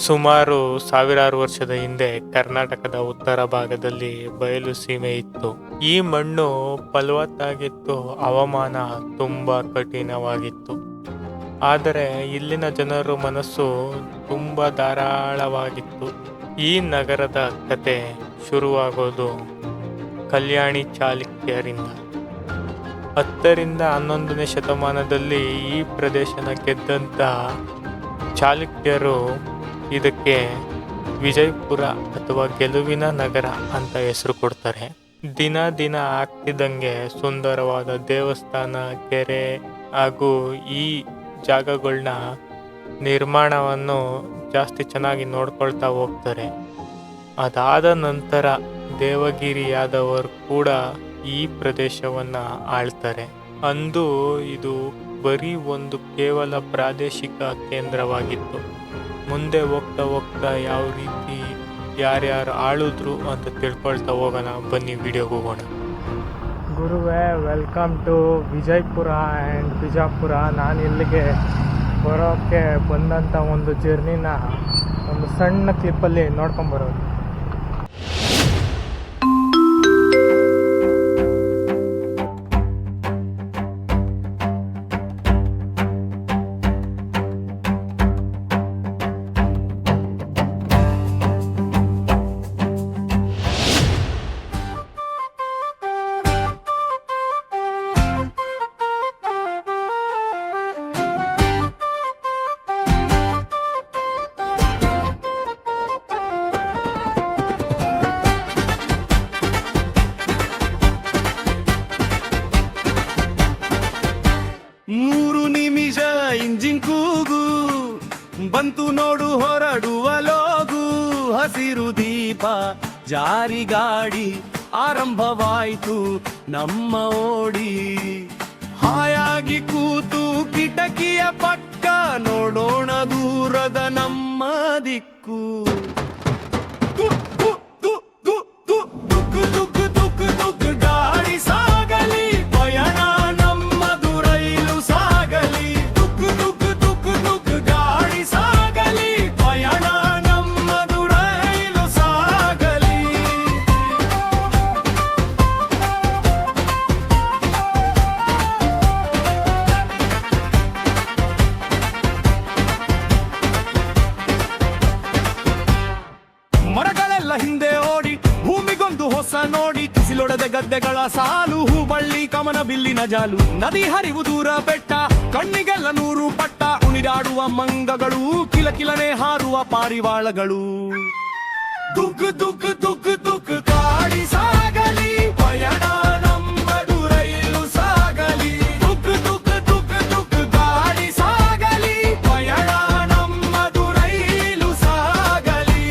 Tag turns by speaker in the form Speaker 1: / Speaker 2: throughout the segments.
Speaker 1: ಸುಮಾರು ಸಾವಿರಾರು ವರ್ಷದ ಹಿಂದೆ ಕರ್ನಾಟಕದ ಉತ್ತರ ಭಾಗದಲ್ಲಿ ಬಯಲು ಸೀಮೆ ಇತ್ತು. ಈ ಮಣ್ಣು ಫಲವತ್ತಾಗಿತ್ತು, ಹವಾಮಾನ ತುಂಬಾ ಕಠಿಣವಾಗಿತ್ತು. ಆದರೆ ಇಲ್ಲಿನ ಜನರ ಮನಸ್ಸು ತುಂಬಾ ಧಾರಾಳವಾಗಿತ್ತು. ಈ ನಗರದ ಕತೆ ಶುರುವಾಗೋದು ಕಲ್ಯಾಣಿ ಚಾಲುಕ್ಯರಿಂದ. 10ರಿಂದ 11ನೇ ಶತಮಾನದಲ್ಲಿ ಈ ಪ್ರದೇಶನ ಗೆದ್ದಂತ ಚಾಲುಕ್ಯರು ಇದಕ್ಕೆ ವಿಜಯಪುರ ಅಥವಾ ಗೆಲುವಿನ ನಗರ ಅಂತ ಹೆಸರು ಕೊಡ್ತಾರೆ. ದಿನ ದಿನ ಆಗ್ತಿದ್ದಂಗೆ ಸುಂದರವಾದ ದೇವಸ್ಥಾನ, ಕೆರೆ ಹಾಗೂ ಈ ಜಾಗಗಳನ್ನ ನಿರ್ಮಾಣವನ್ನು ಜಾಸ್ತಿ ಚೆನ್ನಾಗಿ ನೋಡ್ಕೊಳ್ತಾ ಹೋಗ್ತಾರೆ. ಅದಾದ ನಂತರ ದೇವಗಿರಿಯಾದವರು ಕೂಡ ಈ ಪ್ರದೇಶವನ್ನ ಆಳ್ತಾರೆ. ಅಂದು ಇದು ಬರೀ ಒಂದು ಕೇವಲ ಪ್ರಾದೇಶಿಕ ಕೇಂದ್ರವಾಗಿತ್ತು. ಮುಂದೆ ಹೋಗ್ತಾ ಹೋಗ್ತಾ ಯಾವ ರೀತಿ ಯಾರ್ಯಾರು ಆಳಿದ್ರು ಅಂತ ತಿಳ್ಕೊಳ್ತಾ ಹೋಗೋಣ. ಬನ್ನಿ ವಿಡಿಯೋಗೆ ಹೋಗೋಣ. ಗುರುವೇ, welcome to Vijayapura and Bijapur. ನಾನು ಇಲ್ಲಿಗೆ ಬರೋಕ್ಕೆ ಬಂದಂಥ ಒಂದು ಜರ್ನಿನ ಒಂದು ಸಣ್ಣ ಕ್ಲಿಪ್ಪಲ್ಲಿ ನೋಡ್ಕೊಂಬರೋದು.
Speaker 2: ಇಂಜಿನ್ ಕೂಗು ಬಂತು ನೋಡು, ಹೊರಡುವ ಲೋಗು. ಹಸಿರು ದೀಪ ಜಾರಿ ಗಾಡಿ ಆರಂಭವಾಯಿತು ನಮ್ಮ ಓಡಿ. ಹಾಯಾಗಿ ಕೂತು ಕಿಟಕಿಯ ಪಕ್ಕ ನೋಡೋಣ ದೂರದ ನಮ್ಮ ದಿಕ್ಕು. ಗಾಡಿ ಸಾಗಲಿ, ಪಯಣ ನಮ್ಮದು ರೈಲು ಸಾಗಲಿ. ಗಾಡಿ ಸಾಗಲಿ, ಪಯಣ ನಮ್ಮದು ರೈಲು ಸಾಗಲಿ. ಮರಗಳೆಲ್ಲ ಹಿಂದೆ ಓಡಿ ಭೂಮಿಗೊಂದು ಹೊಸ ನೋಡಿ. ಕಿಸಿಲೊಡೆದ ಗದ್ದೆಗಳ ಸಾಲು, ಹೂಬಳ್ಳಿ ಕಮನ ಬಿಲ್ಲಿನ ಜಾಲು. ನದಿ ಹರಿವು ದೂರ ಬೆಟ್ಟ, ಕಣ್ಣಿಗೆಲ್ಲ 100 ಪಟ್ಟ. ಉಣಿದಾಡುವ ಮಂಗಗಳು, ಕಿಲಕಿಲನೆ ಹಾರುವ ಪಾರಿವಾಳಗಳು. ದುಗ್ ದುಗ್ ದುಗ್ ದುಗ್ ಗಾಡಿ ಸಾಗಲಿ, ಪಯಣ ನಮ್ಮದು ರೈಲು ಸಾಗಲಿ. ದುಗ್ ದುಗ್ ದುಗ್ ದುಗ್ ಗಾಡಿ ಸಾಗಲಿ, ಪಯಣ ನಮ್ಮದು ರೈಲು ಸಾಗಲಿ.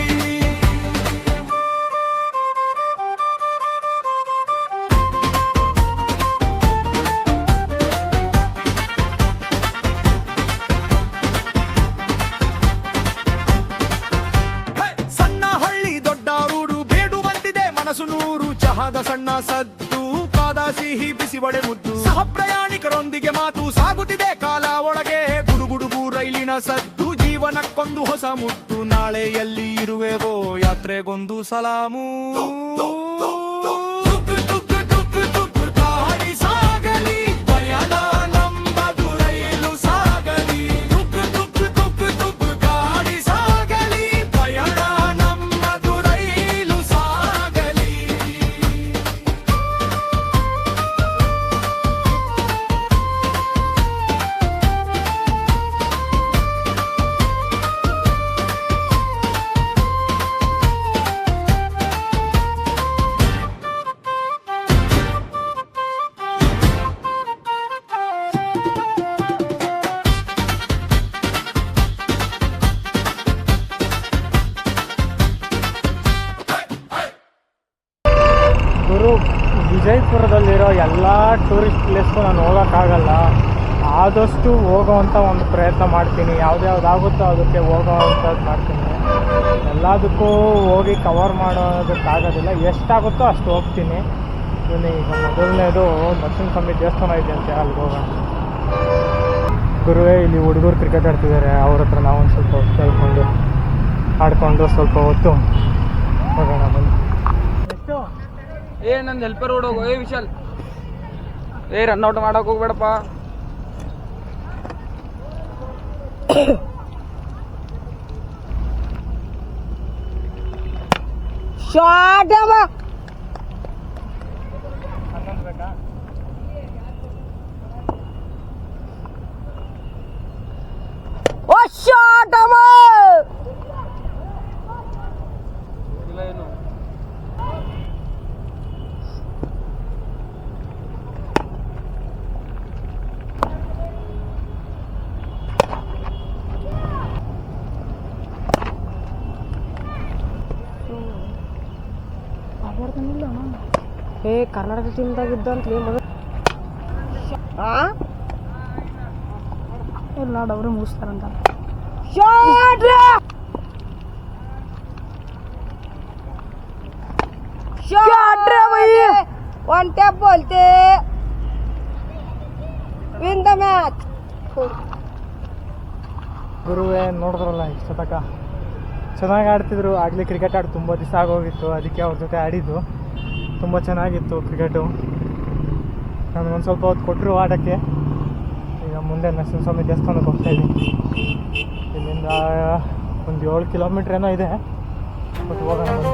Speaker 2: ಸಣ್ಣ ಹಳ್ಳಿ ದೊಡ್ಡ ಊರು, ಬೇಡುವಂತಿದೆ ಮನಸ್ಸು ನೂರು. ಚಹಾದ ಸಣ್ಣ ಸದ್ದು, ಕಾದ ಸಿಹಿ ಬಿಸಿ ಒಡೆ ಮುದ್ದು. ಸಹ ಪ್ರಯಾಣಿಕರೊಂದಿಗೆ ಮಾತು ಸಾಗುತ್ತಿದೆ ಕಾಲ ಒಳಗೆ. ಗುಡುಗುಡುಗು ರೈಲಿನ ಸದ್ದು, ಜೀವನಕ್ಕೊಂದು ಹೊಸ ಮುತ್ತು. ನಾಳೆ ಎಲ್ಲಿ ಇರುವೆವೋ, ಯಾತ್ರೆಗೊಂದು ಸಲಾಮು. ಗಾಡಿ ಸಾಗಲಿ, ಪಯಣ ನಮ್ಮದು ರೈಲು ಸಾಗಲಿ. ಗಾಡಿ ಸಾಗಲಿ, ಪಯಣ ನಮ್ಮದು ರೈಲು ಸಾಗಲಿ.
Speaker 1: ಗುರು, ವಿಜಯಪುರದಲ್ಲಿರೋ ಎಲ್ಲ ಟೂರಿಸ್ಟ್ ಪ್ಲೇಸ್ಗೂ ನಾನು ಹೋಗೋಕ್ಕಾಗಲ್ಲ. ಆದಷ್ಟು ಹೋಗೋವಂಥ ಒಂದು ಪ್ರಯತ್ನ ಮಾಡ್ತೀನಿ. ಯಾವ್ದಾಗುತ್ತೋ ಅದಕ್ಕೆ ಹೋಗೋವಂಥದ್ದು ಮಾಡ್ತೀನಿ. ಎಲ್ಲದಕ್ಕೂ ಹೋಗಿ ಕವರ್ ಮಾಡೋದಕ್ಕಾಗೋದಿಲ್ಲ. ಎಷ್ಟಾಗುತ್ತೋ ಅಷ್ಟು ಹೋಗ್ತೀನಿ. ಈಗ ಮೊದಲನೇದು ನರಸಿಂಹಸ್ವಾಮಿ ದೇವಸ್ಥಾನ ಇದೆ ಅಂತೆ, ಅಲ್ಲಿಗೆ ಹೋಗೋಣ. ಗುರುವೇ, ಇಲ್ಲಿ ಹುಡುಗರು ಕ್ರಿಕೆಟ್ ಆಡ್ತಿದ್ದಾರೆ. ಅವ್ರ ಹತ್ರ ನಾವು ಒಂದು ಸ್ವಲ್ಪ ಕೇಳ್ಕೊಂಡು ಆಡ್ಕೊಂಡು ಸ್ವಲ್ಪ ಹೊತ್ತು ಹೋಗೋಣ ಬನ್ನಿ. ಎಷ್ಟು
Speaker 3: ನಂದು ಹೆಲ್ಪರ್ ಓಡೋಗು. ವಿಶಾಲ್ ರನ್ಔಟ್ ಮಾಡಕ್ ಹೋಗ್ಬೇಡಪ್ಪ. ಶಾಟ್
Speaker 1: ಬೇಕಾ?
Speaker 3: ಓ ಶಾಟ್ ಇಲ್ಲ ಏನು ಕರ್ನಾಟಕ ಟೀಮ್ದಾಗಿದ್ದಂತ ಎಲ್ಲ ಅವ್ರೆ ಮುಗಿಸ್ತಾರಂತ. ಒನ್ ಟ್ಯಾಪ್ ಬೋಲ್ತೆ ವಿನ್ ದ ಮ್ಯಾಚ್.
Speaker 1: ಗುರುವೇ ನೋಡಿದ್ರಲ್ಲ ಇಷ್ಟ ತನಕ ಚೆನ್ನಾಗಿ ಆಡ್ತಿದ್ರು. ಆಗಲೇ ಕ್ರಿಕೆಟ್ ಆಡಿ ತುಂಬ ದಿವಸ ಆಗೋಗಿತ್ತು, ಅದಕ್ಕೆ ಅವ್ರ ಜೊತೆ ಆಡಿದ್ದು. ತುಂಬ ಚೆನ್ನಾಗಿತ್ತು ಕ್ರಿಕೆಟು. ನನಗೊಂದು ಸ್ವಲ್ಪ ಹೊತ್ತು ಕೊಟ್ಟರು ಆಡೋಕ್ಕೆ. ಈಗ ಮುಂದೆ ನರಸಿಂಹಸ್ವಾಮಿ ದೇವಸ್ಥಾನಕ್ಕೆ ಹೋಗ್ತಾಯಿದ್ದೀನಿ. ಇಲ್ಲಿಂದ ಒಂದು 7 ಕಿಲೋಮೀಟ್ರ್ ಏನೋ ಇದೆ, ಬಟ್ ಹೋಗೋಣ ಬನ್ನಿ.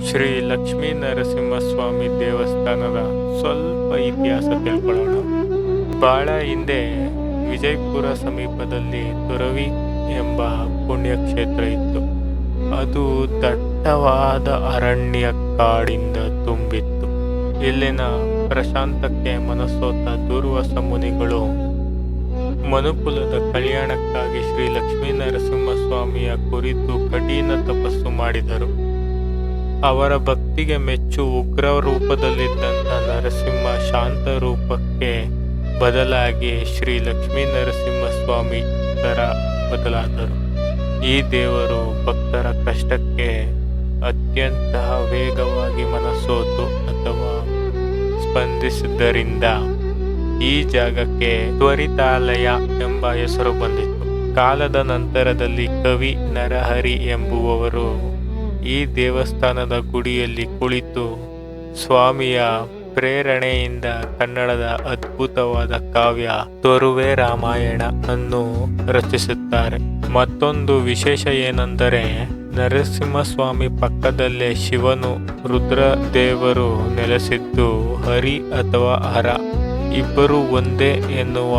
Speaker 1: ಶ್ರೀ ಲಕ್ಷ್ಮೀ ನರಸಿಂಹಸ್ವಾಮಿ ದೇವಸ್ಥಾನದ ಸ್ವಲ್ಪ ಇತಿಹಾಸ ತಿಳ್ಕೊಳ್ಳೋಣ. ಬಹಳ ಹಿಂದೆ ವಿಜಯಪುರ ಸಮೀಪದಲ್ಲಿ ತುರವಿ ಎಂಬ ಪುಣ್ಯಕ್ಷೇತ್ರ ಇತ್ತು. ಅದು ದಟ್ಟವಾದ ಅರಣ್ಯ ಕಾಡಿಂದ ತುಂಬಿತ್ತು. ಇಲ್ಲಿನ ಪ್ರಶಾಂತಕ್ಕೆ ಮನಸೋತ ದೂರ್ವಾಸ ಮುನಿಗಳು ಮನುಕುಲದ ಕಲ್ಯಾಣಕ್ಕಾಗಿ ಶ್ರೀ ಲಕ್ಷ್ಮೀ ನರಸಿಂಹಸ್ವಾಮಿಯ ಕುರಿತು ಕಠಿಣ ತಪಸ್ಸು ಮಾಡಿದರು. ಅವರ ಭಕ್ತಿಗೆ ಮೆಚ್ಚು ಉಗ್ರ ರೂಪದಲ್ಲಿದ್ದಂಥ ನರಸಿಂಹ ಶಾಂತ ರೂಪಕ್ಕೆ ಬದಲಾಗಿ ಶ್ರೀ ಲಕ್ಷ್ಮೀ ನರಸಿಂಹಸ್ವಾಮಿ ತರ ಬದಲಾದರು. ಈ ದೇವರು ಭಕ್ತರ ಕಷ್ಟಕ್ಕೆ ಅತ್ಯಂತ ವೇಗವಾಗಿ ಮನಸೋತು ಅಥವಾ ಸ್ಪಂದಿಸಿದ್ದರಿಂದ ಈ ಜಾಗಕ್ಕೆ ತ್ವರಿತಾಲಯ ಎಂಬ ಹೆಸರು ಬಂದಿತ್ತು. ಕಾಲದ ನಂತರದಲ್ಲಿ ಕವಿ ನರಹರಿ ಎಂಬುವವರು ಈ ದೇವಸ್ಥಾನದ ಗುಡಿಯಲ್ಲಿ ಕುಳಿತು ಸ್ವಾಮಿಯ ಪ್ರೇರಣೆಯಿಂದ ಕನ್ನಡದ ಅದ್ಭುತವಾದ ಕಾವ್ಯ ತೊರುವೆ ರಾಮಾಯಣ ಅನ್ನು ರಚಿಸುತ್ತಾರೆ. ಮತ್ತೊಂದು ವಿಶೇಷ ಏನೆಂದರೆ ನರಸಿಂಹಸ್ವಾಮಿ ಪಕ್ಕದಲ್ಲೇ ಶಿವನು ರುದ್ರದೇವರು ನೆಲೆಸಿದ್ದು ಹರಿ ಅಥವಾ ಹರ ಇಬ್ಬರು ಒಂದೇ ಎನ್ನುವ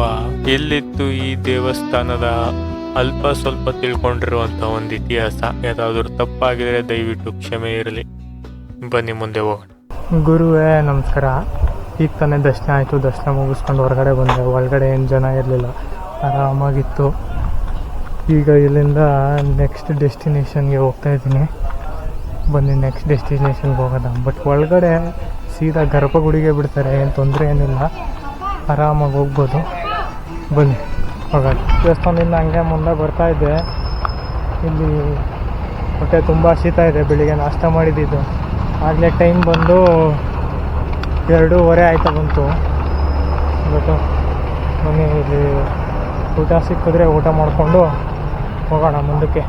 Speaker 1: ಇಲ್ಲಿತ್ತು ಈ ದೇವಸ್ಥಾನದ ಅಲ್ಪ ಸ್ವಲ್ಪ ತಿಳ್ಕೊಂಡಿರುವಂತ ಒಂದು ಇತಿಹಾಸ. ಯಾವ್ದಾದ್ರು ತಪ್ಪಾಗಿದ್ರೆ ದಯವಿಟ್ಟು ಕ್ಷಮೆ ಇರಲಿ. ಬನ್ನಿ ಮುಂದೆ ಹೋಗೋಣ. ಗುರುವೇ ನಮಸ್ಕಾರ. ಈಗ ತಾನೇ ದರ್ಶನ ಆಯಿತು. ದರ್ಶನ ಮುಗಿಸ್ಕೊಂಡು ಹೊರಗಡೆ ಬಂದೆ. ಒಳಗಡೆ ಏನು ಜನ ಇರಲಿಲ್ಲ, ಆರಾಮಾಗಿತ್ತು. ಈಗ ಇಲ್ಲಿಂದ ನೆಕ್ಸ್ಟ್ ಡೆಸ್ಟಿನೇಷನ್ಗೆ ಹೋಗ್ತಾ ಇದ್ದೀನಿ. ಬನ್ನಿ ನೆಕ್ಸ್ಟ್ ಡೆಸ್ಟಿನೇಷನ್ಗೆ ಹೋಗೋದ. ಬಟ್ ಒಳಗಡೆ ಸೀದಾ ಗರ್ಭಗುಡಿಗೆ ಬಿಡ್ತಾರೆ, ಏನು ತೊಂದರೆ ಏನಿಲ್ಲ, ಆರಾಮಾಗಿ ಹೋಗ್ಬೋದು. ಬನ್ನಿ ಹೋಗೋದು. ದೇವಸ್ಥಾನದಿಂದ ಹಂಗೆ ಮುಂದೆ ಬರ್ತಾ ಇದ್ದೆ. ಇಲ್ಲಿ ಹೊಟ್ಟೆ ತುಂಬ ಶೀತ ಇದೆ. ಬೆಳಿಗ್ಗೆ ನಾಷ್ಟ ಮಾಡಿದ್ದು ಆಗಲೇ ಟೈಮ್ ಬಂದು 2:30 ಆಯ್ತಾ ಬಂತು. ಇವತ್ತು ಬನ್ನಿ, ಇಲ್ಲಿ ಊಟ ಸಿಕ್ಕಿದ್ರೆ ಊಟ ಮಾಡಿಕೊಂಡು ಹೋಗೋಣ ಮುಂದಕ್ಕೆ.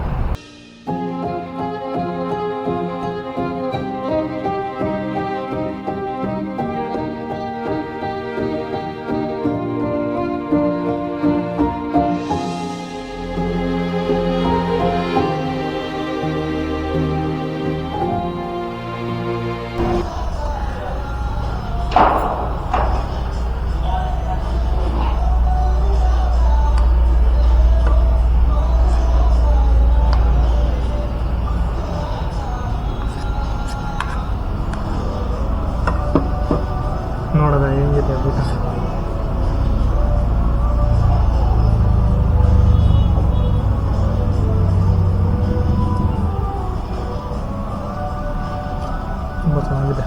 Speaker 1: ನೋಡೋದ ಹೆಂಗಿದೆ ಊಟ. ತುಂಬ ಚೆನ್ನಾಗಿದೆ.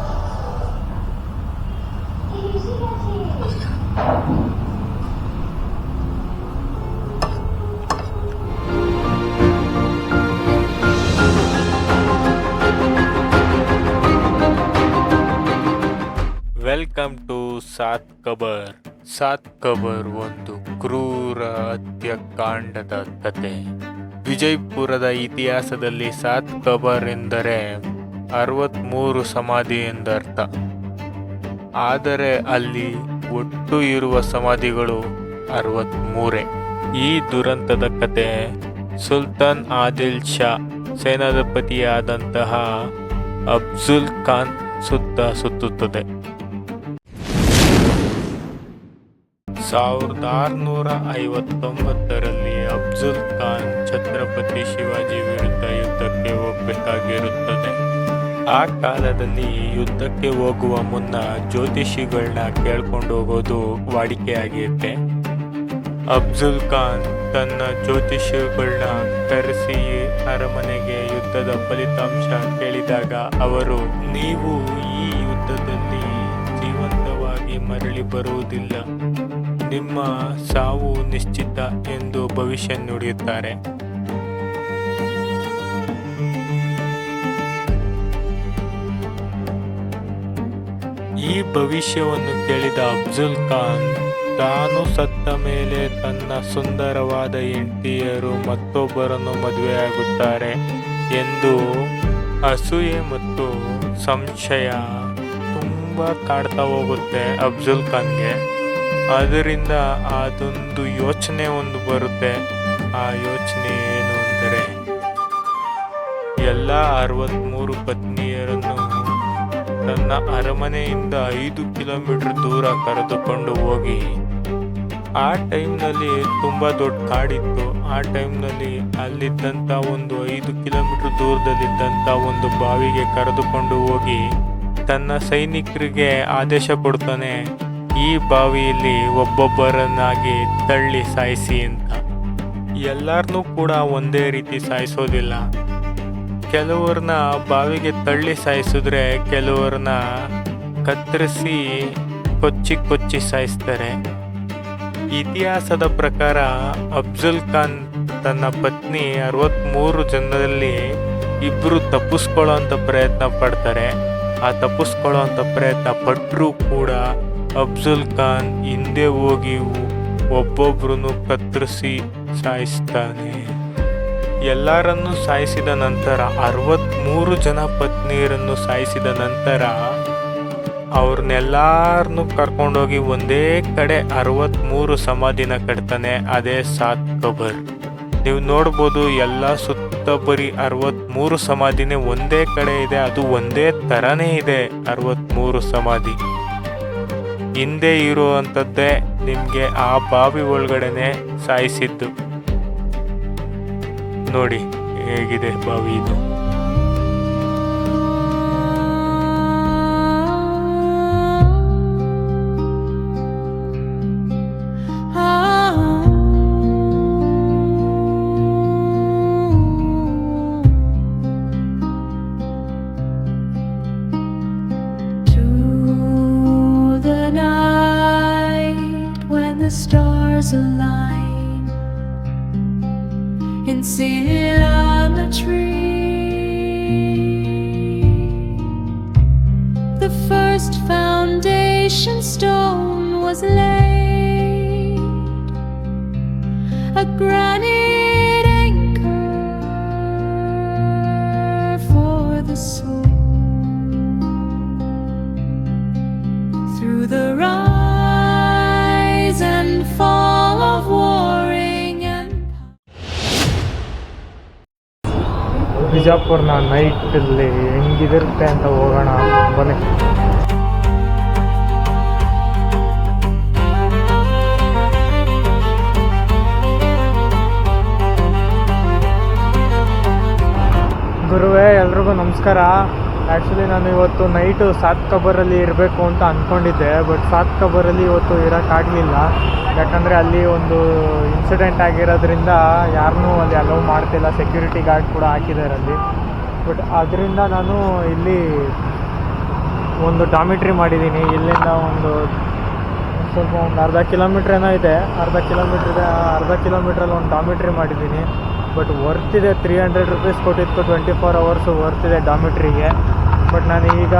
Speaker 4: ವೆಲ್ಕಮ್ ಟು ಸಾತ್ ಕಬರ್. ಸಾತ್ ಕಬರ್ ಒಂದು ಕ್ರೂರ ಹತ್ಯಾಕಾಂಡದ ಕತೆ. ವಿಜಯಪುರದ ಇತಿಹಾಸದಲ್ಲಿ ಸಾತ್ ಕಬರ್ ಎಂದರೆ 63 ಸಮಾಧಿ ಎಂದರ್ಥ. ಆದರೆ ಅಲ್ಲಿ ಒಟ್ಟು ಇರುವ ಸಮಾಧಿಗಳು 63. ಈ ದುರಂತದ ಕತೆ ಸುಲ್ತಾನ್ ಆದಿಲ್ ಶಾ ಸೇನಾಧಿಪತಿಯಾದಂತಹ ಅಫ್ಜಲ್ ಖಾನ್ ಸುತ್ತ ಸುತ್ತುತ್ತದೆ. 1659ರಲ್ಲಿ ಅಫ್ಜಲ್ ಖಾನ್ ಛತ್ರಪತಿ ಶಿವಾಜಿ ವಿರುದ್ಧ ಯುದ್ಧಕ್ಕೆ ಹೋಗಬೇಕಾಗಿರುತ್ತದೆ. ಆ ಕಾಲದಲ್ಲಿ ಯುದ್ಧಕ್ಕೆ ಹೋಗುವ ಮುನ್ನ ಜ್ಯೋತಿಷಿಗಳನ್ನ ಕೇಳ್ಕೊಂಡು ಹೋಗೋದು ವಾಡಿಕೆಯಾಗಿರುತ್ತೆ. ಅಫ್ಜಲ್ ಖಾನ್ ತನ್ನ ಜ್ಯೋತಿಷಿಗಳನ್ನ ಕರೆಸಿ ಅರಮನೆಗೆ ಯುದ್ಧದ ಫಲಿತಾಂಶ ಕೇಳಿದಾಗ ಅವರು, ನೀವು ಈ ಯುದ್ಧದಲ್ಲಿ ಜೀವಂತವಾಗಿ ಮರಳಿ ಬರುವುದಿಲ್ಲ, ನಿಮ್ಮ ಸಾವು ನಿಶ್ಚಿತ ಎಂದು ಭವಿಷ್ಯ ನುಡಿಯುತ್ತಾರೆ. ಈ ಭವಿಷ್ಯವನ್ನು ಕೇಳಿದ ಅಫ್ಜಲ್ ಖಾನ್ ತಾನು ಸತ್ತ ಮೇಲೆ ತನ್ನ ಸುಂದರವಾದ ಹೆಂಡತಿಯರು ಮತ್ತೊಬ್ಬರನ್ನು ಮದುವೆಯಾಗುತ್ತಾರೆ ಎಂದು ಅಸೂಯೆ ಮತ್ತು ಸಂಶಯ ತುಂಬ ಕಾಡ್ತಾ ಹೋಗುತ್ತೆ ಅಫ್ಜಲ್ ಖಾನ್ಗೆ. ಅದರಿಂದ ಅದೊಂದು ಯೋಚನೆ ಬರುತ್ತೆ. ಆ ಯೋಚನೆ ಏನು ಅಂದರೆ, ಎಲ್ಲ 63 ಪತ್ನಿಯರನ್ನು ತನ್ನ ಅರಮನೆಯಿಂದ 5 ಕಿಲೋಮೀಟರ್ ದೂರ ಕರೆದುಕೊಂಡು ಹೋಗಿ, ಆ ಟೈಮ್ನಲ್ಲಿ ತುಂಬ ದೊಡ್ಡ ಕಾಡಿತ್ತು. ಆ ಟೈಮ್ನಲ್ಲಿ ಅಲ್ಲಿದ್ದಂಥ ಒಂದು 5 ಕಿಲೋಮೀಟರ್ ದೂರದಲ್ಲಿದ್ದಂಥ ಒಂದು ಬಾವಿಗೆ ಕರೆದುಕೊಂಡು ಹೋಗಿ ತನ್ನ ಸೈನಿಕರಿಗೆ ಆದೇಶ ಕೊಡ್ತಾನೆ, ಈ ಬಾವಿಯಲ್ಲಿ ಒಬ್ಬೊಬ್ಬರನ್ನಾಗಿ ತಳ್ಳಿ ಸಾಯಿಸಿ ಅಂತ. ಎಲ್ಲರನ್ನೂ ಕೂಡ ಒಂದೇ ರೀತಿ ಸಾಯಿಸೋದಿಲ್ಲ. ಕೆಲವ್ರನ್ನ ಬಾವಿಗೆ ತಳ್ಳಿ ಸಾಯಿಸಿದ್ರೆ ಕೆಲವ್ರನ್ನ ಕತ್ತರಿಸಿ ಕೊಚ್ಚಿ ಸಾಯಿಸ್ತಾರೆ. ಇತಿಹಾಸದ ಪ್ರಕಾರ ಅಫ್ಜಲ್ ಖಾನ್ ತನ್ನ ಪತ್ನಿ 63 ಜನರಲ್ಲಿ 2 ತಪ್ಪಿಸ್ಕೊಳ್ಳೋ ಅಂತ ಪ್ರಯತ್ನ ಪಡ್ತಾರೆ. ಆ ತಪ್ಪಿಸ್ಕೊಳ್ಳೋ ಅಂತ ಪ್ರಯತ್ನ ಪಟ್ಟರೂ ಕೂಡ ಅಫ್ಜಲ್ ಖಾನ್ ಹಿಂದೆ ಹೋಗಿ ಒಬ್ಬೊಬ್ರನ್ನು ಕತ್ತರಿಸಿ ಸಾಯಿಸ್ತಾನೆ. ಎಲ್ಲರನ್ನೂ ಸಾಯಿಸಿದ ನಂತರ 63 ಜನ ಪತ್ನಿಯರನ್ನು ಸಾಯಿಸಿದ ನಂತರ ಅವ್ರನ್ನೆಲ್ಲರನ್ನೂ ಕರ್ಕೊಂಡೋಗಿ ಒಂದೇ ಕಡೆ 63 ಸಮಾಧಿನ ಕಟ್ತಾನೆ. ಅದೇ ಸಾತ್ ಕಬರ್. ನೀವು ನೋಡ್ಬೋದು, ಎಲ್ಲ ಸುತ್ತ ಬರೀ 63 ಸಮಾಧಿನೇ ಒಂದೇ ಕಡೆ ಇದೆ. ಅದು ಒಂದೇ ಥರನೇ ಇದೆ 63 ಸಮಾಧಿ. ಹಿಂದೆ ಇರುವಂಥದ್ದೇ ನಿಮಗೆ ಆ ಬಾವಿ ಒಳಗಡೆನೆ ಸಾಯಿಸಿದ್ದು. ನೋಡಿ ಹೇಗಿದೆ ಬಾವಿ ಇದು.
Speaker 5: Stars align and sit on the tree. the soul. Through the rise and fall of warring and
Speaker 1: ಬಿಜಾಪುರ್ನ ನೈಟಲ್ಲಿ ಹೆಂಗಿದಿರುತ್ತೆ ಅಂತ ಹೋಗೋಣ ಬನ್ನಿ. ಗುರುವೇ, ಎಲ್ರಿಗೂ ನಮಸ್ಕಾರ. ಆ್ಯಕ್ಚುಲಿ ನಾನು ಇವತ್ತು ನೈಟು ಸಾತ್ ಕಬರಲ್ಲಿ ಇರಬೇಕು ಅಂತ ಅಂದ್ಕೊಂಡಿದ್ದೆ, ಬಟ್ ಸಾತ್ ಕಬರಲ್ಲಿ ಇವತ್ತು ಇರೋಕ್ಕಾಗಲಿಲ್ಲ. ಯಾಕಂದರೆ ಅಲ್ಲಿ ಒಂದು ಇನ್ಸಿಡೆಂಟ್ ಆಗಿರೋದ್ರಿಂದ ಯಾರನ್ನೂ ಅಲ್ಲಿ ಅಲೌ ಮಾಡ್ತಿಲ್ಲ, ಸೆಕ್ಯೂರಿಟಿ ಗಾರ್ಡ್ ಕೂಡ ಹಾಕಿದ್ದಾರೆ ಅಲ್ಲಿ. ಬಟ್ ಅದರಿಂದ ನಾನು ಇಲ್ಲಿ ಒಂದು ಡಾಮಿಟ್ರಿ ಮಾಡಿದ್ದೀನಿ. ಇಲ್ಲಿಂದ ಸ್ವಲ್ಪ ಒಂದು ಅರ್ಧ ಕಿಲೋಮೀಟ್ರ್ ಏನೋ ಇದೆ, ಅರ್ಧ ಕಿಲೋಮೀಟ್ರಲ್ಲಿ ಒಂದು ಡಾಮಿಟ್ರಿ ಮಾಡಿದ್ದೀನಿ. ಬಟ್ ವರ್ತಿದೆ, 300 ರುಪೀಸ್ ಕೊಟ್ಟಿತ್ತು, 24 ಅವರ್ಸು ವರ್ತಿದೆ ಡಾಮಿಟ್ರಿಗೆ. ಬಟ್ ನಾನು ಈಗ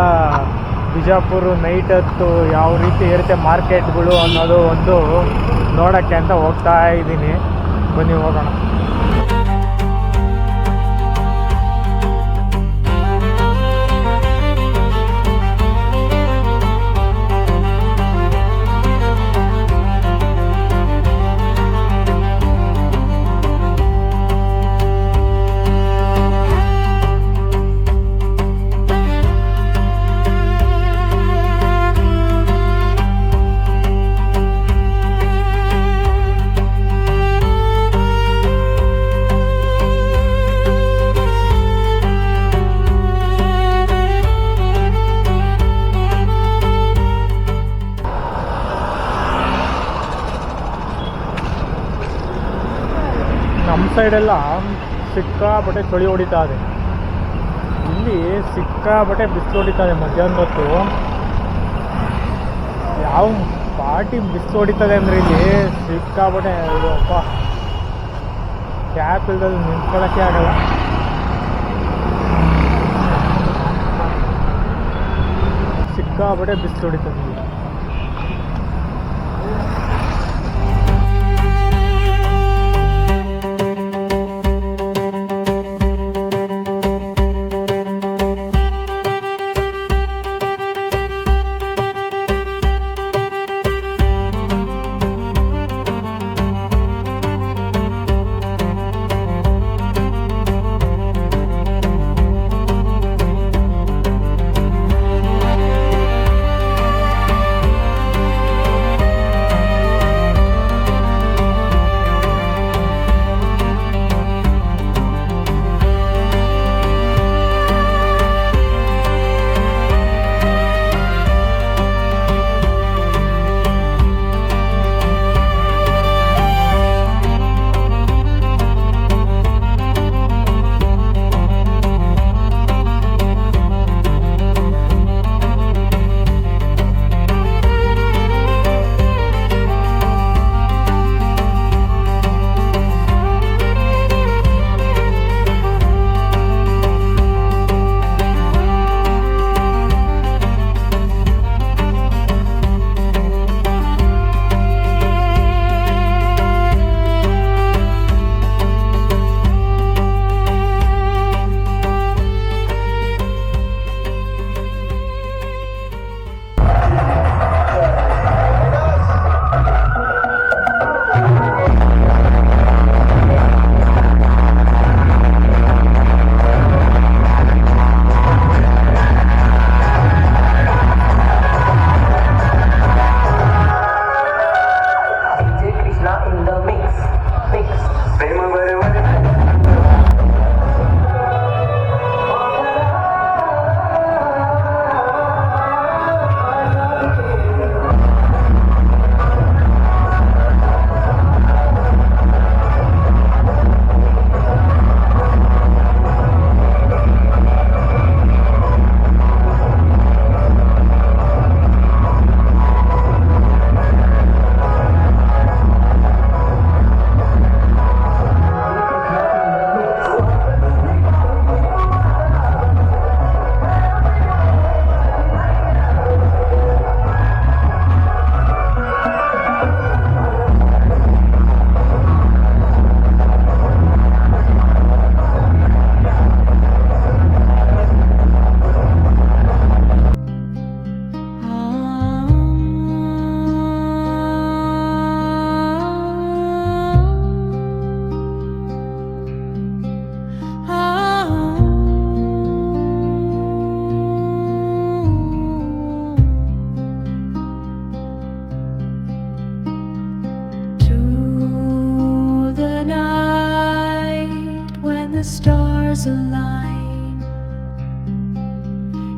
Speaker 1: ಬಿಜಾಪುರ ನೈಟ್ ಹೊತ್ತು ಯಾವ ರೀತಿ ಇರುತ್ತೆ ಮಾರ್ಕೆಟ್ಗಳು ಅನ್ನೋದು ಒಂದು ನೋಡೋಕ್ಕೆ ಅಂತ ಹೋಗ್ತಾ ಇದ್ದೀನಿ. ಬನ್ನಿ ಹೋಗೋಣ. ನಮ್ಮ ಸೈಡೆಲ್ಲ ಸಿಕ್ಕಾಪಟ್ಟೆ ಚಳಿ ಹೊಡಿತಾ ಇದೆ, ಇಲ್ಲಿ ಸಿಕ್ಕಾಪಟ್ಟೆ ಬಿಸಿಲು ಹೊಡಿತಾ ಇದೆ. ಮಧ್ಯಾಹ್ನದ ಹೊತ್ತು ಯಾವ ಪಾರ್ಟಿ ಬಿಸಿಲು ಹೊಡಿತದೆ ಅಂದರೆ ಇಲ್ಲಿ ಸಿಕ್ಕಾಪಟ್ಟೆ ಅಪ್ಪ, ಕ್ಯಾಪ್ ಇಲ್ದಲ್ಲಿ ನಿಂತ್ಕೊಳ್ಳೋಕ್ಕೆ ಆಗಲ್ಲ. ಸಿಕ್ಕಾಪಟ್ಟೆ ಬಿಸಿಲು ಹೊಡಿತದೆ ಇಲ್ಲಿ.
Speaker 5: line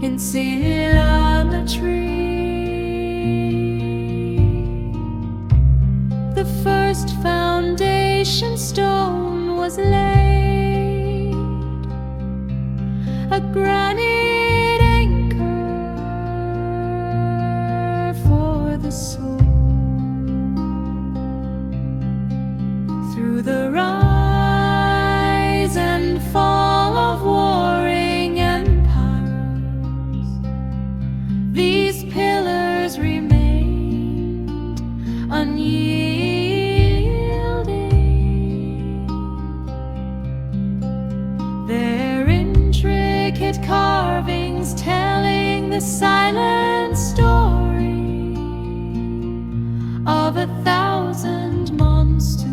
Speaker 5: in Ceylonetry. The first foundation stone was laid, a granite anchor for the soul. Through the rise and fall of warring empires, these pillars remained unyielding. Their intricate carvings telling the silent story of 1,000 monsters.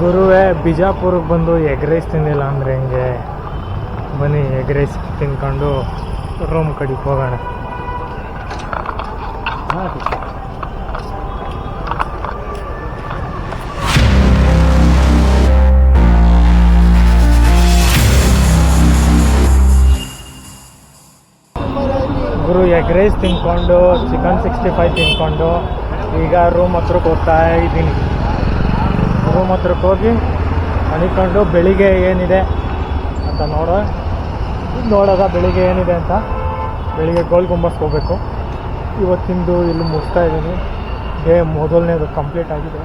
Speaker 1: ಗುರುವೇ, ಬಿಜಾಪುರಕ್ಕೆ ಬಂದು egg rice ತಿಂದಿಲ್ಲ ಅಂದರೆ ಹೆಂಗೆ? ಬನ್ನಿ egg rice ತಿನ್ಕೊಂಡು room ಕಡೆಗೆ ಹೋಗೋಣ. ಗುರು, egg rice ತಿನ್ಕೊಂಡು ಚಿಕನ್ 65 ತಿನ್ಕೊಂಡು ಈಗ ರೂಮ್ ಹತ್ರಕ್ಕೆ ಹೋಗ್ತಾ ಇದ್ದೀನಿ. ರೂಮ್ ಹತ್ರಕ್ಕೆ ಹೋಗಿ ಅನ್ಕೊಂಡು ಬೆಳಿಗ್ಗೆ ಏನಿದೆ ಅಂತ ನೋಡೋದ ಬೆಳಿಗ್ಗೆ ಏನಿದೆ ಅಂತ. ಬೆಳಿಗ್ಗೆ ಗೋಲ್ ಗುಂಬಸ್ಗೆ ಹೋಗಬೇಕು. ಇವತ್ತಿಂದು ಇಲ್ಲಿ ಮುಗಿಸ್ತಾ ಇದ್ದೀನಿ. ಡೇ ಮೊದಲನೇದು ಕಂಪ್ಲೀಟ್ ಆಗಿದೆ.